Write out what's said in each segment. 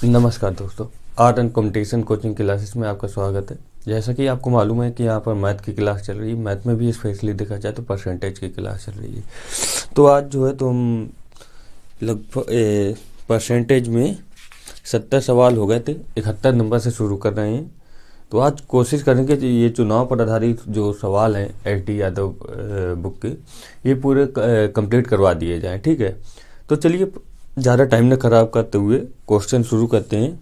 नमस्कार दोस्तों, art and competition coaching classes में आपका स्वागत है। जैसा कि आपको मालूम है कि यहाँ पर मैथ की क्लास चल रही है। मैथ में भी स्पेशली देखा जाए तो परसेंटेज की क्लास चल रही है। तो आज जो है तो हम लगभग परसेंटेज में 70 सवाल हो गए थे, 71 नंबर से शुरू कर रहे हैं। तो आज कोशिश करेंगे कि ये चुनाव पर आधारित जो सवाल हैं एस.डी. यादव बुक के, ये पूरे कंप्लीट करवा दिए जाएँ। ठीक है, तो चलिए ज़्यादा टाइम न खराब करते हुए क्वेश्चन शुरू करते हैं।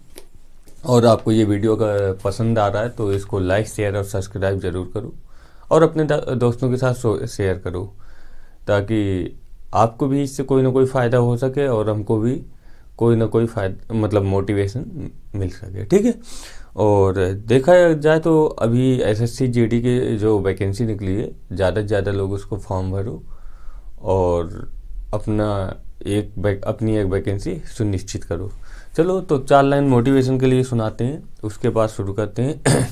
और आपको ये वीडियो का पसंद आ रहा है तो इसको लाइक, शेयर और सब्सक्राइब ज़रूर करो और अपने दोस्तों के साथ शेयर करो, ताकि आपको भी इससे कोई ना कोई फ़ायदा हो सके और हमको भी कोई ना कोई फ़ायदा मतलब मोटिवेशन मिल सके। ठीक है, और देखा जाए तो अभी एसएससी जीडी के जो वैकेंसी निकली है, ज़्यादा से ज़्यादा लोग उसको फॉर्म भरो और अपनी एक वैकेंसी सुनिश्चित करो। चलो तो 4 लाइन मोटिवेशन के लिए सुनाते हैं, उसके बाद शुरू करते हैं।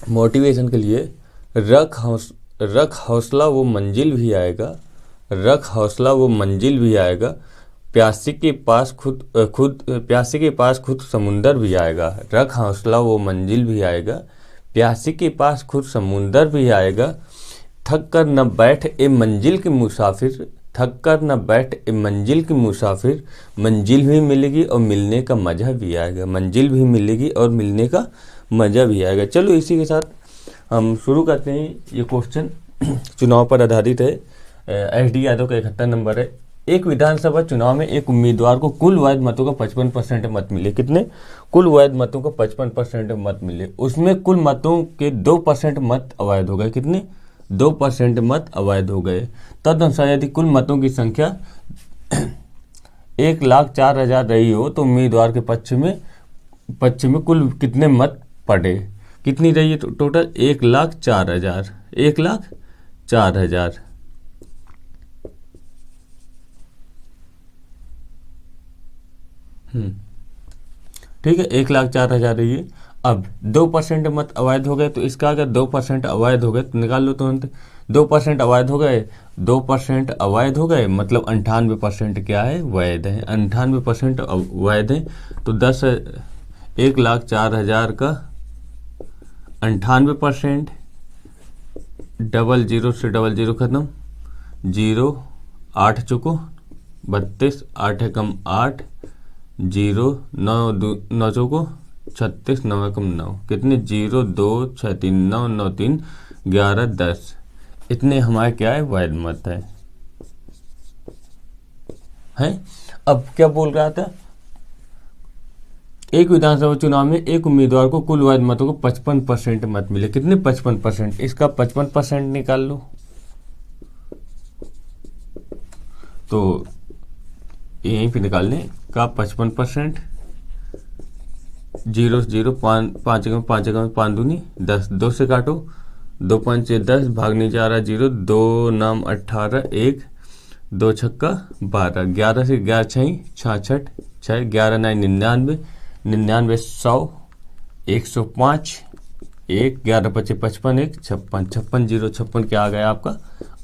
मोटिवेशन के लिए, रख हौसला वो मंजिल भी आएगा, रख हौसला वो मंजिल भी आएगा, प्यासी के पास खुद समुंदर भी आएगा। रख हौसला वो मंजिल भी आएगा, प्यासी के पास खुद समुंदर भी आएगा। थक कर न बैठ ए मंजिल के मुसाफिर, थक कर न बैठ ए मंजिल की मुसाफिर, मंजिल भी मिलेगी और मिलने का मज़ा भी आएगा, मंजिल भी मिलेगी और मिलने का मज़ा भी आएगा। चलो इसी के साथ हम शुरू करते हैं। ये क्वेश्चन चुनाव पर आधारित है। एस.डी. यादव का 71 नंबर है। एक विधानसभा चुनाव में एक उम्मीदवार को कुल वैध मतों का 55% मत मिले। कितने? कुल वैध मतों का 55% मत मिले। उसमें कुल मतों के 2% मत अवैध हो गए। कितने? 2% मत अवैध हो गए। तदनुसार यदि कुल मतों की संख्या 1,04,000 रही हो तो उम्मीदवार के पक्ष में कुल कितने मत पड़े? कितनी रही है टोटल? 1,04,000। 1,04,000। ठीक है, 1,04,000 रही है। अब 2% मत अवैध हो गए, तो इसका अगर 2% अवैध हो गए तो निकाल लो तुरंत। 2% अवैध हो गए, 2% अवैध हो गए मतलब 98% क्या है? वैध है। 98% वैध है। तो 1,04,000 का 98%, 00 से 00 खत्म, 0 8 चुको 32, 8 एकम 8, 0 9 चौको 36, 9 एकम 9, कितने? 0 2 6 3 9 9 3 11 10। इतने हमारे क्या है? वैध मत है। अब क्या बोल रहा था? एक विधानसभा चुनाव में एक उम्मीदवार को कुल वैध मतों को 55% मत मिले। कितने? 55%। इसका 55% निकाल लो। तो यहीं पे निकालने का 55%, 0 0 5 5 5 दूनी 10, 2 से काटो, 2 5 10, भागने जा रहा 0, 2 नाम 18, 1 2 छक्का 12, 11 से 11 66 6, 11 9 99, 99 100, 105, 1 11 25 55, 1 56, 56 0 56 क्या आ गया आपका?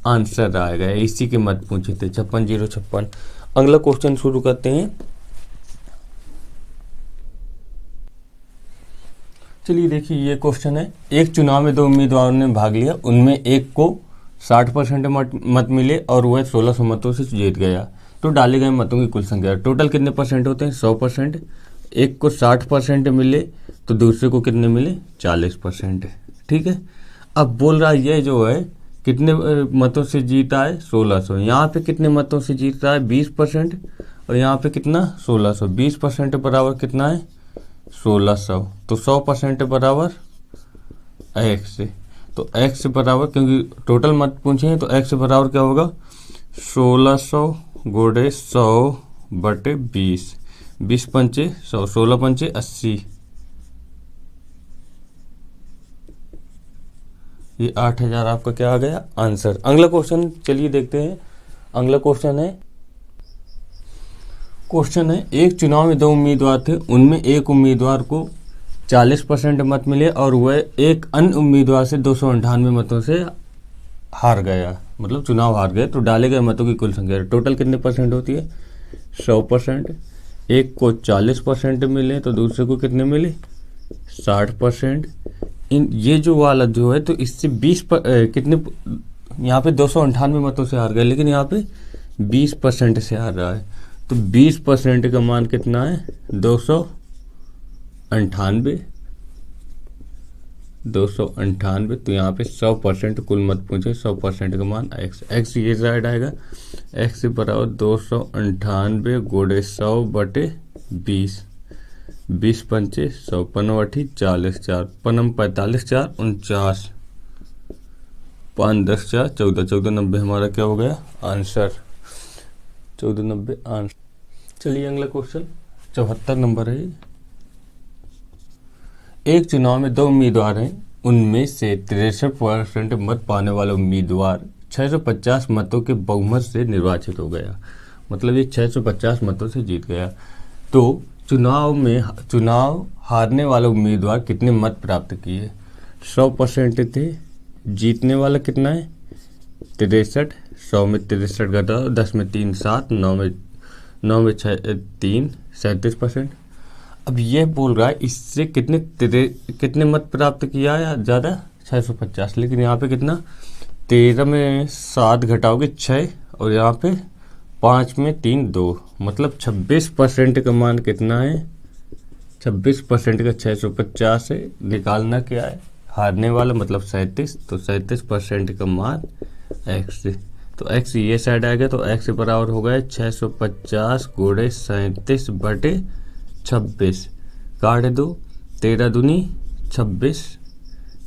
आंसर आ गया। इसी के मत पूछे थे, 56 0 56। अगला क्वेश्चन शुरू करते हैं। चलिए देखिए, ये क्वेश्चन है। एक चुनाव में 2 उम्मीदवारों ने भाग लिया, उनमें एक को 60% मत मिले और वह 1600 मतों से जीत गया। तो डाले गए मतों की कुल संख्या टोटल कितने परसेंट होते हैं? 100%। एक को 60% मिले तो दूसरे को कितने मिले? 40%। ठीक है, अब बोल रहा है ये जो है कितने मतों से जीता है? 1600। यहाँ पे कितने मतों से जीत रहा है? 20%। और यहाँ पे कितना? 1600। 20% बराबर कितना है? 1600। तो 100% बराबर x। तो x बराबर, क्योंकि टोटल मत पूछे हैं तो x बराबर क्या होगा? 1600 गुणे 100 बटे 20, 20 पंचे 100, 16 पंचे 80, ये 8,000 आपका क्या आ गया? आंसर। अगला क्वेश्चन चलिए देखते हैं। अगला क्वेश्चन है एक चुनाव में 2 उम्मीदवार थे, उनमें एक उम्मीदवार को 40% मत मिले और वह एक अन्य उम्मीदवार से 298 मतों से हार गया, मतलब चुनाव हार गए। तो डाले गए मतों की कुल संख्या टोटल कितने परसेंट होती है? 100%, एक को 40% मिले तो दूसरे को कितने मिले 60%। इन ये जो वाला जो है तो इससे 20 कितने, यहाँ पे 298 मतों से हार गए, लेकिन यहाँ पे 20% से हार रहा है। तो 20% का मान कितना है 298। तो यहाँ पे 100% कुल मत पूछे, 100% का मान x ये साइड आएगा, x बराबर 298 गुणे 100 बटे 20, 20 पंचे 100, पनवठी 40, 4 पनम 45, 4 49, 5 10 4 14, 1490 हमारा क्या हो गया आंसर, 1490 आंसर। चलिए अगला क्वेश्चन 74 नंबर है। एक चुनाव में 2 उम्मीदवार हैं, उनमें से 63% मत पाने वाला उम्मीदवार 650 मतों के बहुमत से निर्वाचित हो गया, मतलब ये 650 मतों से जीत गया। तो चुनाव हारने वाला उम्मीदवार कितने मत प्राप्त किए, 100% थे, जीतने वाला कितना है 63, 100 में 63 घटाओ, 10 में 3 7, 9 में 6 3 37%। अब ये बोल रहा है इससे कितने मत प्राप्त किया है ज़्यादा 650, लेकिन यहाँ पे कितना 13 में 7 घटाओगे 6 और यहाँ पे 5 में 3 2, मतलब 26% का मान कितना है 26% का 650 से निकालना क्या है हारने वाला मतलब 37, तो 37% का मान x, तो x ये साइड आएगा तो x बराबर हो गया 650 गुणे 37 बटे 26, काट दो 13 दूनी 26,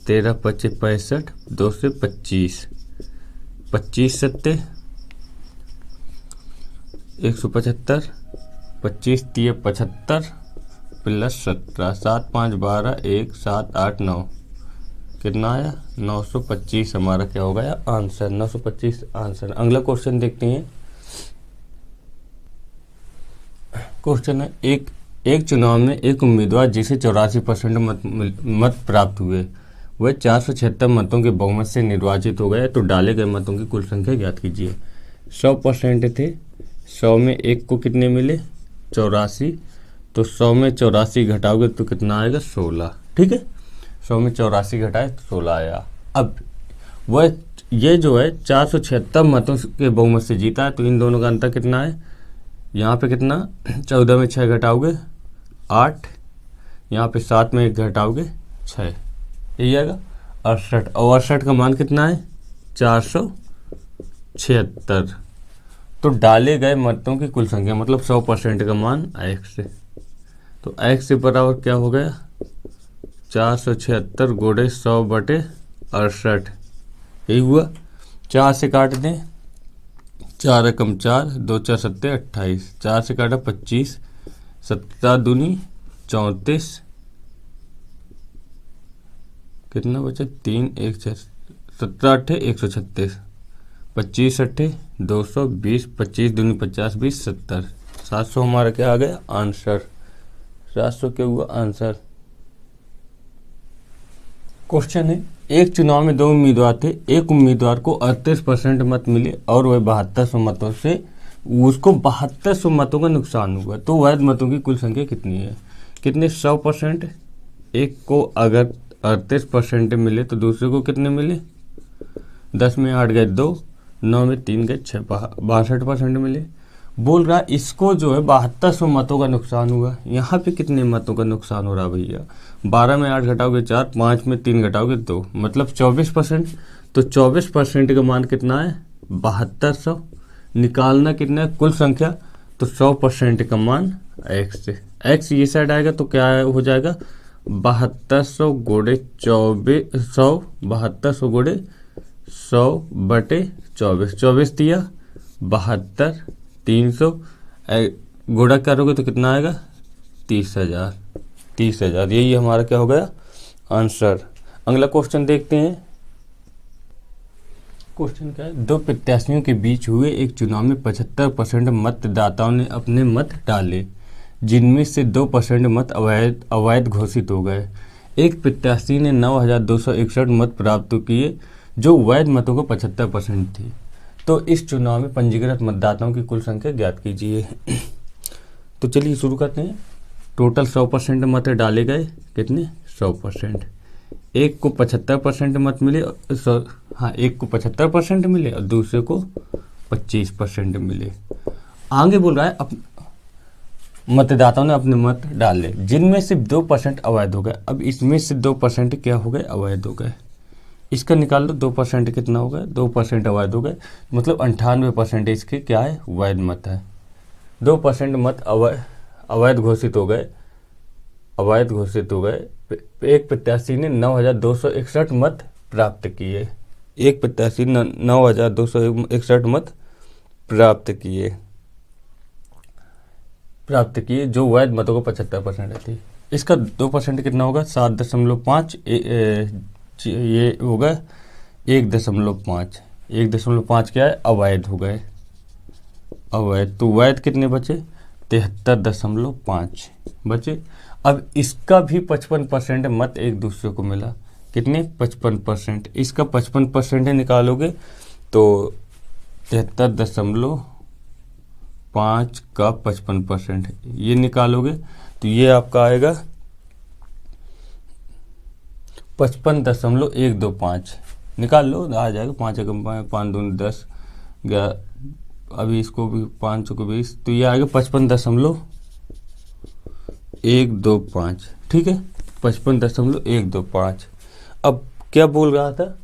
13 पचे 65, 2 से 25, 25 सत्ते 175, 25 3 75 प्लस 17, 7 5 12, 1 7 8 9, कितना आया 925 हमारा क्या हो गया आंसर, 925 आंसर। अगला क्वेश्चन देखते हैं। क्वेश्चन है एक चुनाव में एक उम्मीदवार जिसे 84% मत प्राप्त हुए वह 476 मतों के बहुमत से निर्वाचित हो गया, तो डाले गए मतों की कुल संख्या ज्ञात कीजिए। 100% थे, 100 में एक को कितने मिले 84, तो 100 में 84 घटाओगे तो कितना आएगा 16, ठीक है 100 में 84 घटाए तो 16 आया। अब वह ये जो है 476 मतों के बहुमत से जीता है, तो इन दोनों का अंतर कितना है, यहाँ पे कितना 14 में 6 घटाओगे 8, यहाँ पे 7 में 1 घटाओगे 6, यही आएगा 68, और 68 का मान कितना है 476, तो डाले गए मतों की कुल संख्या मतलब 100% का मान x, तो x बराबर क्या हो गया 476 गुणे 100 बटे 68, यही हुआ। 4 से काट दें, 4 एकम 4, 2 4 7 28, 4 से काटा 25, 17 दूनी 34, कितना बचा 3 1 6, 17 8 136, 25 8 220, 25 दूनी 50 20 70, 700 हमारा क्या आ गया आंसर, 700 क्या हुआ आंसर। क्वेश्चन है एक चुनाव में 2 उम्मीदवार थे, एक उम्मीदवार को 38% मत मिले और वह 7200 मतों से उसको 7200 मतों का नुकसान हुआ, तो वैध मतों की कुल संख्या कितनी है, कितने 100%, एक को अगर 38% मिले तो दूसरे को कितने मिले 10 में 8 गए 2, 9 में 3 गए 6, 62% मिले। बोल रहा इसको जो है 7200 मतों का नुकसान हुआ, यहाँ पे कितने मतों का नुकसान हो रहा भैया 12 में 8 घटाओगे 4, 5 में 3 घटाओगे 2, मतलब 24%, तो 24% का मान कितना है 7200, निकालना कितना है कुल संख्या, तो 100% का मान x ये साइड आएगा तो क्या हो जाएगा 7200 गुणे 100, 7200 गुणे 100 बटे 24, 24 दिया 72, 300 गुणा करोगे तो कितना आएगा 30,000, 30,000, यही हमारा क्या हो गया आंसर। अगला क्वेश्चन देखते हैं। क्वेश्चन क्या है, 2 प्रत्याशियों के बीच हुए एक चुनाव में 75% मतदाताओं ने अपने मत डाले, जिनमें से 2% मत अवैध घोषित हो गए। एक प्रत्याशी ने 9,261 मत प्राप्त किए जो वैध मतों को 75% थी, तो इस चुनाव में पंजीकृत मतदाताओं की कुल संख्या ज्ञात कीजिए। तो चलिए शुरू करते हैं। टोटल 100% मत डाले गए, कितने 100%। एक को 75% मत मिले, एक को 75% मिले और दूसरे को 25% मिले। आगे बोल रहा है मतदाताओं ने अपने मत डाले जिनमें सिर्फ 2% अवैध हो गए। अब इसमें से 2% क्या हो गए, अवैध हो गए। इसका निकाल लो, 2% कितना हो गया, 2% अवैध हो गए, मतलब 98% इसके क्या है, वैध मत है। 2% मत अवैध घोषित हो गए, अवैध घोषित हो गए। एक प्रत्याशी ने 9,261 मत प्राप्त किए, एक प्रत्याशी 9,261 मत प्राप्त किए जो वैध मतों को 75% थी। इसका 2% कितना होगा, 7.5, ये होगा 1.5। 1.5 क्या है, अवैध हो गए, अवैध। तो वैध कितने बचे, 73.5 बचे। अब इसका भी 55% मत एक दूसरे को मिला, कितने 55%। इसका 55% निकालोगे तो 73.5 का 55% ये निकालोगे तो ये आपका आएगा 55.125। निकाल लो, आ जाएगा। 5 5 10, अभी इसको भी 5 को 20, तो ये आएगा 55.125। ठीक है, 55.125। अब क्या बोल रहा था,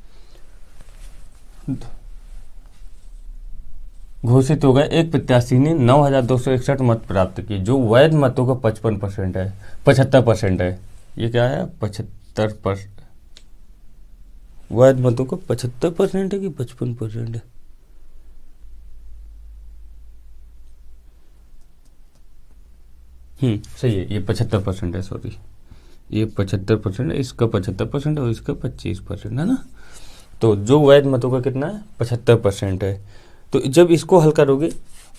घोषित हो गया एक प्रत्याशी ने 9,261 मत प्राप्त किए जो वैध मतों का 75% है। ये क्या है, 75%। वैध मतों का 75% है कि 55% है, सही है, ये 75% है, सॉरी, ये 75% है, इसका 75% और इसका 25% है ना। तो जो वैध मतों का कितना है, 75% है। तो जब इसको हल करोगे,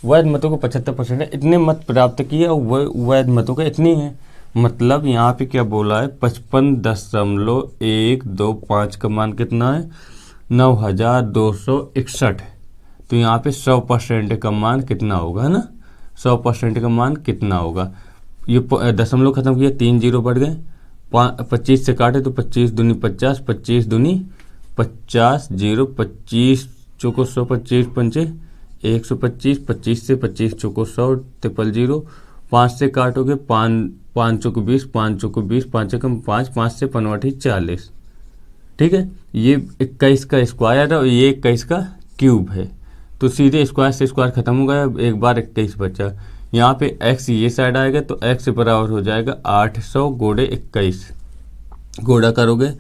वैध मतों को 75% है, इतने मत प्राप्त किए और वैध मतों का इतनी है, मतलब यहाँ पे क्या बोला है, 55.125 का मान कितना है, 9,261। तो यहाँ पे 100% का मान कितना होगा ना, 100% का मान कितना होगा। ये दशमलव खत्म किया, 3 जीरो बढ़ गए, 25 से काटे तो 25 दूनी 50, 25 दूनी 50, 0 25 चौको 100, 25 पंचे 125, 25 से 25 चौको 100, 000। 5 से काटोगे 5 चौको 20, 5 चौको 20, 5 एकम 5, 5 से 5 40। ठीक है, ये 21 का स्क्वायर है और ये 21 का क्यूब है। तो सीधे स्क्वायर से स्क्वायर खत्म हो गया, एक बार 21 बचा। यहाँ पे x ये साइड आएगा तो x बराबर हो जाएगा 800 गुणे 21। गुणा करोगे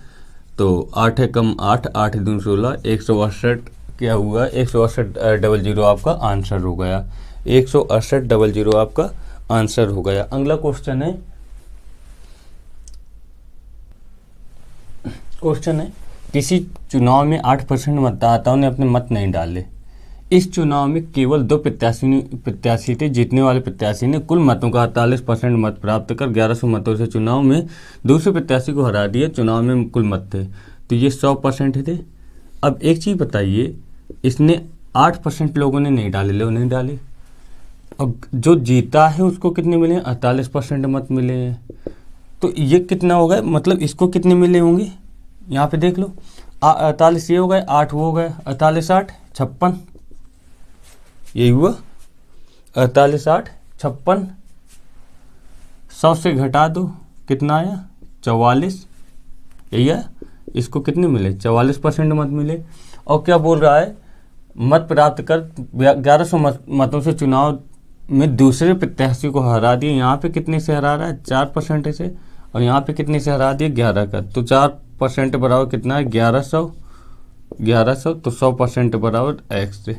तो 8 एकम 8, 8 दूनी 16, 168 क्या हुआ, 168 आपका आंसर हो गया, 168 आपका आंसर हो गया। अगला क्वेश्चन है किसी चुनाव में 8% मतदाताओं ने अपने मत नहीं डाले। इस चुनाव में केवल 2 प्रत्याशी थे। जीतने वाले प्रत्याशी ने कुल मतों का 48% मत प्राप्त कर 1100 मतों से चुनाव में दूसरे प्रत्याशी को हरा दिया। चुनाव में कुल मत थे तो ये 100% थे। अब एक चीज़ बताइए, इसने 8% लोगों ने नहीं डाले, लोग नहीं डाले। अब जो जीता है उसको कितने मिले, 48% मत मिले हैं। तो ये कितना होगा, मतलब इसको कितने मिले होंगे, यहाँ पे देख लो, 48 ये हो गए, 8 वो हो गए, 48 8 56, यही हुआ 48 8 56। 100 से घटा दो, कितना आया 44, यही है। इसको कितने मिले, 44% मत मिले। और क्या बोल रहा है, मत प्राप्त कर 1100 मतों से चुनाव में दूसरे प्रत्याशी को हरा दिए। यहाँ पे कितने से हरा रहा है, 4% से, और यहाँ पे कितने से हरा दिए, 11 का। तो 4% बराबर कितना है, 1100। तो 100% बराबर x से,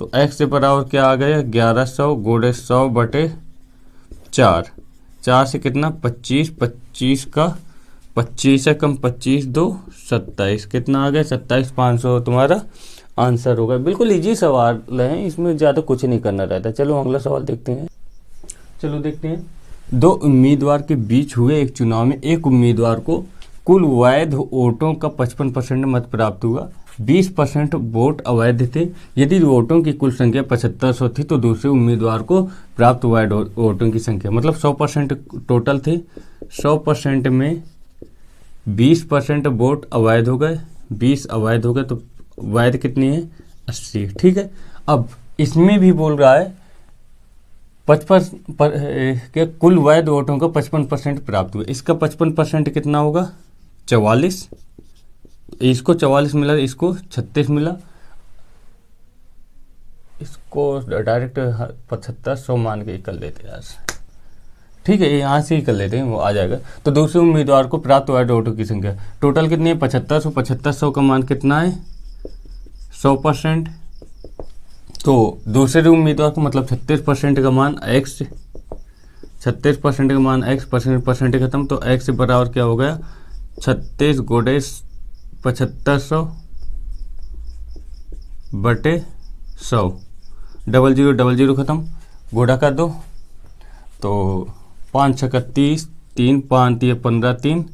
तो x से बराबर क्या आ गया, 1100 गुणे 100 बटे 4। 4 से कितना 25, 25 का 25 है कम 25 2 27, कितना आ गया 27,500 तुम्हारा आंसर होगा। बिल्कुल इजी सवाल है, इसमें ज़्यादा कुछ नहीं करना रहता। चलो अगला सवाल देखते हैं। चलो देखते हैं, 2 उम्मीदवार के बीच हुए एक चुनाव में एक उम्मीदवार को कुल वैध वोटों का 55% मत प्राप्त हुआ 20% वोट अवैध थे। यदि वोटों की कुल संख्या 7500 थी तो दूसरे उम्मीदवार को प्राप्त अवैध वोटों की संख्या, मतलब 100% टोटल थे, 100% में 20% वोट अवैध हो गए, 20 अवैध हो गए, तो वैध कितनी है? 80। ठीक है। अब इसमें भी बोल रहा है 55 के कुल वैध वोटों का 55% प्राप्त हुए। इसका 55% कितना होगा? 44। इसको 44 मिला, इसको 36 मिला, इसको डायरेक्ट 7500 मान के कर लेते हैं यार। ठीक है, यहाँ से ही कर लेते हैं, वो आ जाएगा। तो दूसरे उम्मीदवार को प्राप्त वैध वोटों की संख्या टोटल कितनी है? 7500। 7500 का मान कितना है? 100%। तो दूसरे उम्मीदवार को मतलब 36% का मान x, 36% का मान x, परसेंट खत्म, तो x बराबर क्या हो गया? 36 गुणे 7500 बटे 100, 00 खत्म, गुणा कर दो तो 5 छक्का 30, 3 5 3 15, 3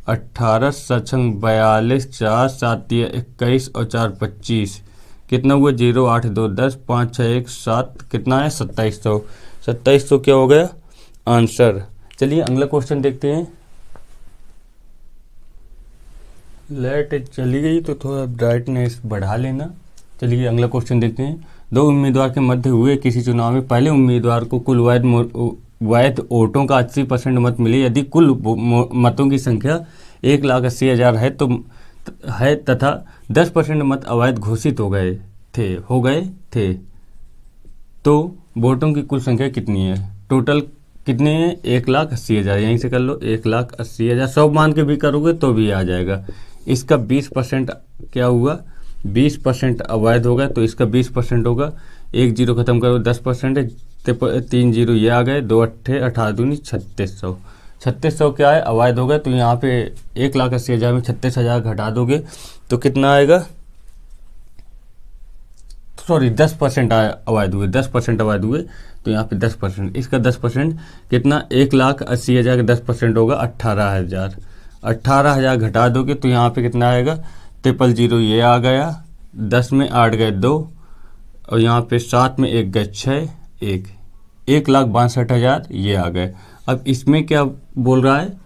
18, 7 42, 4 7 21 और 4 25, कितना हुआ? 0 8 2 10, 5 6 1 7, कितना है? 2700। 2700 क्या हो गया आंसर? चलिए अगला क्वेश्चन देखते हैं। लाइट चली गई तो थोड़ा ब्राइटनेस बढ़ा लेना। चलिए अगला क्वेश्चन देखते हैं। दो उम्मीदवार के मध्य हुए किसी चुनाव में पहले उम्मीदवार को कुल वैध वोटों का 80% मत मिले यदि कुल मतों की संख्या 1,80,000 है तथा 10% मत अवैध घोषित हो गए थे तो वोटों की कुल संख्या कितनी है? टोटल कितनी है? 1,80,000। यहीं से कर लो, 1,80,000। 100 मान के भी करोगे तो भी आ जाएगा। इसका 20% क्या हुआ? 20% अवैध होगा, तो इसका 20% होगा। 1 0 खत्म करो, 10% है, 3 0 ये आ गए, 2 8 18 दूनी 3600। 3600 क्या है? अवैध होगा। तो यहाँ पे 1,80,000 में 36,000 घटा दोगे तो कितना आएगा? सॉरी 10% अवैध हुए, 10% अवैध हुए, तो यहाँ पे 10%, इसका 10% कितना? 1,80,000 का 10% होगा 18,000। 18,000 घटा दोगे तो यहाँ पे कितना आएगा? 000 ये आ गया, 10 में 8 गए 2, और यहाँ पे 7 में 1 गए 6, 1,62,000 ये आ गए। अब इसमें क्या बोल रहा है?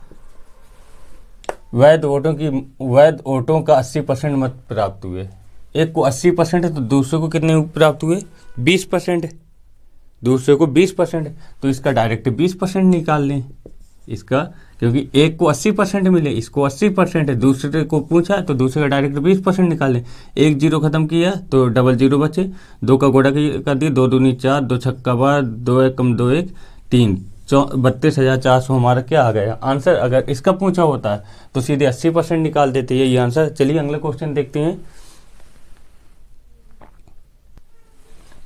वैध वोटों का 80% मत प्राप्त हुए। एक को 80% है तो दूसरे को कितने प्राप्त हुए? 20%। दूसरे को 20%, तो इसका डायरेक्ट 20% निकाल लें इसका, क्योंकि एक को 80% मिले, इसको 80% है, दूसरे को पूछा तो दूसरे का डायरेक्ट 20% निकाल लें। 1 0 खत्म किया तो 00 बचे, 2 का गुणा कर दिया, 2 दूनी 4, 2 छक्का 12, 2 1 कम 2 1 3, 32,400 हमारा क्या आ गया आंसर। अगर इसका पूछा होता है तो सीधे 80% निकाल देते, यही आंसर। चलिए अगला क्वेश्चन देखते हैं।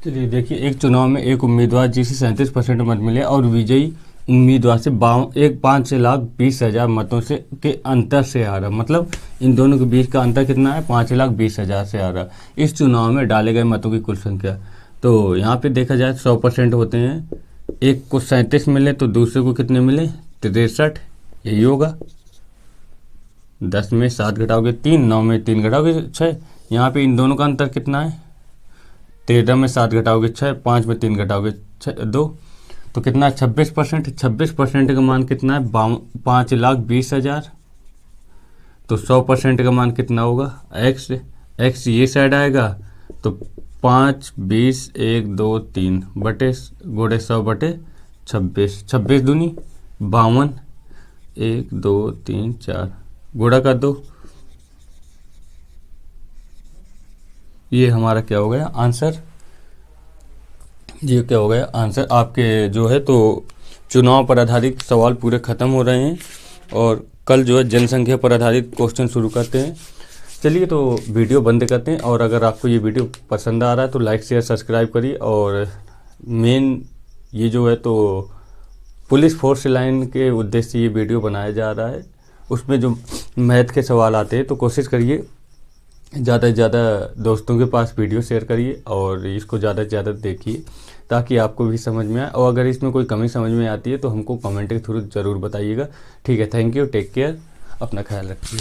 चलिए देखिए, एक चुनाव में एक उम्मीदवार जिसे 37% मत मिले और विजयी उम्मीदवार से 5,20,000 मतों से के अंतर से आ रहा, मतलब इन दोनों के बीच का अंतर कितना है? 5,20,000 से आ रहा। इस चुनाव में डाले गए मतों की कुल संख्या, तो यहाँ पे देखा जाए 100% होते हैं। एक को 37 मिले तो दूसरे को कितने मिले? 63, यही होगा। 10 में 7 घटाओगे 3, 9 में 3 घटाओगे 6, यहाँ पे इन दोनों का अंतर कितना है? 13 में 7 घटाओगे 6, 5 में 3 घटाओगे 2, तो कितना? 26%। 26% का मान कितना है? 5,20,000। तो 100% का मान कितना होगा? x ये साइड आएगा, तो 5 20 1 2 3 बटे गुणे 100 बटे 26, 26 दूनी 52, 1 2 3 4 गुणा कर दो, ये हमारा क्या हो गया आंसर। ये क्या हो गया आंसर आपके जो है। तो चुनाव पर आधारित सवाल पूरे ख़त्म हो रहे हैं और कल जो है जनसंख्या पर आधारित क्वेश्चन शुरू करते हैं। चलिए तो वीडियो बंद करते हैं, और अगर आपको ये वीडियो पसंद आ रहा है तो लाइक शेयर सब्सक्राइब करिए। और मेन ये जो है तो पुलिस फोर्स लाइन के उद्देश्य से ये वीडियो बनाया जा रहा है, उसमें जो मैथ के सवाल आते हैं तो कोशिश करिए ज़्यादा से ज़्यादा दोस्तों के पास वीडियो शेयर करिए और इसको ज़्यादा से ज़्यादा देखिए ताकि आपको भी समझ में आए। और अगर इसमें कोई कमी समझ में आती है तो हमको कमेंट के थ्रू ज़रूर बताइएगा। ठीक है, थैंक यू, टेक केयर, अपना ख्याल रखिए।